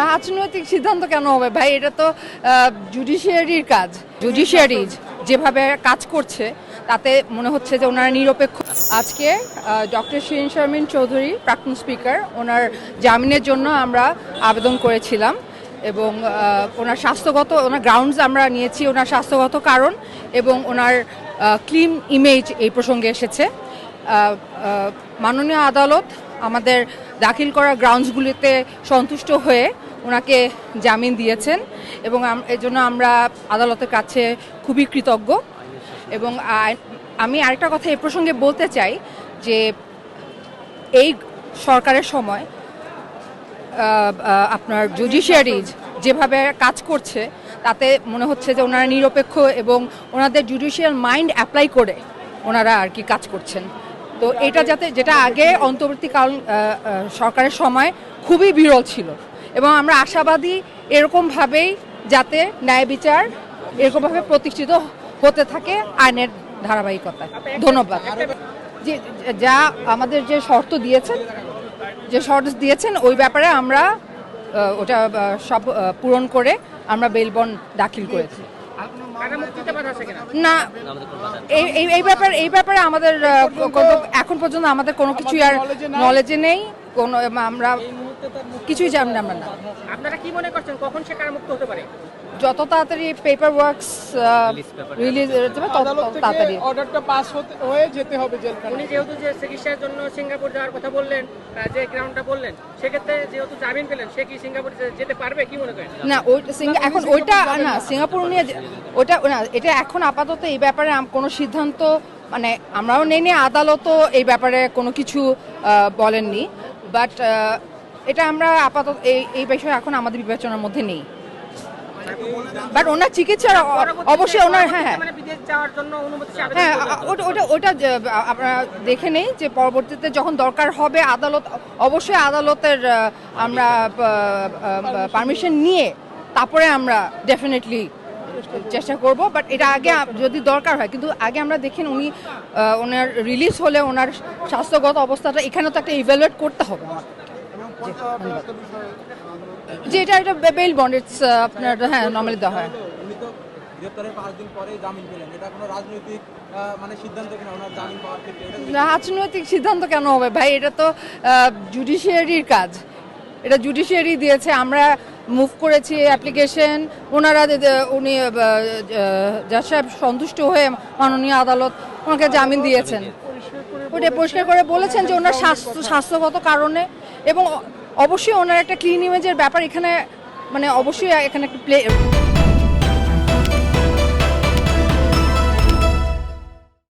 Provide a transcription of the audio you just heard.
রাজনৈতিক সিদ্ধান্ত কেন হবে ভাই? এটা তো জুডিশিয়ারির কাজ। জুডিশিয়ারি যেভাবে কাজ করছে তাতে মনে হচ্ছে যে ওনারা নিরপেক্ষ। আজকে ডক্টর শিরিন শারমিন চৌধুরী, প্রাক্তন স্পিকার, ওনার জামিনের জন্য আমরা আবেদন করেছিলাম এবং ওনার গ্রাউন্ডস আমরা নিয়েছি, ওনার স্বাস্থ্যগত কারণ এবং ওনার ক্লিন ইমেজ এই প্রসঙ্গে এসেছে। মাননীয় আদালত আমাদের দাখিল করা গ্রাউন্ডসগুলিতে সন্তুষ্ট হয়ে ওনাকে জামিন দিয়েছেন এবং এর জন্য আমরা আদালতের কাছে খুবই কৃতজ্ঞ। এবং আমি আরেকটা কথা এই প্রসঙ্গে বলতে চাই যে এই সরকারের সময় আপনার জুডিশিয়ারি যেভাবে কাজ করছে তাতে মনে হচ্ছে যে ওনারা নিরপেক্ষ এবং ওনাদের জুডিশিয়াল মাইন্ড অ্যাপ্লাই করে ওনারা আর কি কাজ করছেন। তো এটা যেটা আগে অন্তর্বর্তীকালীন সরকারের সময় খুবই বিরল ছিল এবং আমরা আশাবাদী এরকমভাবেই যাতে ন্যায় বিচার এরকমভাবে প্রতিষ্ঠিত হতে থাকে আইনের ধারাবাহিকতায়। ধন্যবাদ। যা আমাদের যে শর্ত দিয়েছেন ওই ব্যাপারে আমরা ওটা সব পূরণ করে আমরা বেল বন্ড দাখিল করেছি। না, এই ব্যাপারে আমাদের এখন পর্যন্ত আমাদের কোনো কিছু আর নলেজে নেই, কোনো আমরা কিছুই জানি না। আপনারা কি মনে করছেন কখন সে কারামুক্ত হতে পারে? যত তাড়াতাড়ি পেপার ওয়ার্কস রিলিজ হতে হবে তত তাড়াতাড়ি অর্ডারটা পাস হয়ে যেতে হবে জেলখানায়। উনি যেহেতু যে চিকিৎসার জন্য সিঙ্গাপুর যাওয়ার কথা বললেন, যে গ্রাউন্ডটা বললেন, সেক্ষেত্রে যেহেতু জামিন পেলেন, সে কি সিঙ্গাপুর যেতে পারবে কি মনে করেন? না, এখন ওইটা না, সিঙ্গাপুর নিয়ে ওটা না, এটা এখন আপাতত এই ব্যাপারে কোনো সিদ্ধান্ত মানে আমরাও নেই, আদালতও এই ব্যাপারে কোনো কিছু বলেননি। বাট এটা আমরা আপাতত এই বিষয়ে এখন আমাদের বিবেচনার মধ্যে নেই। বাট ওনার চিকিৎসার অবশ্যই ওনার হ্যাঁ ওটা আপনারা দেখে নেই যে পরবর্তীতে যখন দরকার হবে অবশ্যই আদালতের আমরা পারমিশন নিয়ে তারপরে আমরা ডেফিনেটলি চেষ্টা করব। বাট এটা আগে যদি দরকার হয়, কিন্তু আগে আমরা দেখেন ওনার রিলিজ হলে ওনার স্বাস্থ্যগত অবস্থাটা এখানে তো একটা ইভ্যালুয়েট করতে হবে যে এটা বেল বন্ড আপনার হ্যাঁ নর্মালি দেওয়া হয়। রাজনৈতিক সিদ্ধান্ত কেন হবে ভাই? এটা তো জুডিশিয়ারির কাজ। এটা জুডিশিয়ারি দিয়েছে, আমরা মুভ করেছি অ্যাপ্লিকেশন, উনি জাজ সাহেব সন্তুষ্ট হয়ে মাননীয় আদালত ওনাকে জামিন দিয়েছেন। ওটা পরিষ্কার করে বলেছেন যে ওনার স্বাস্থ্যগত কারণে এবং অবশ্যই ওনার একটা ক্লিন ইমেজের ব্যাপার এখানে, মানে অবশ্যই এখানে একটা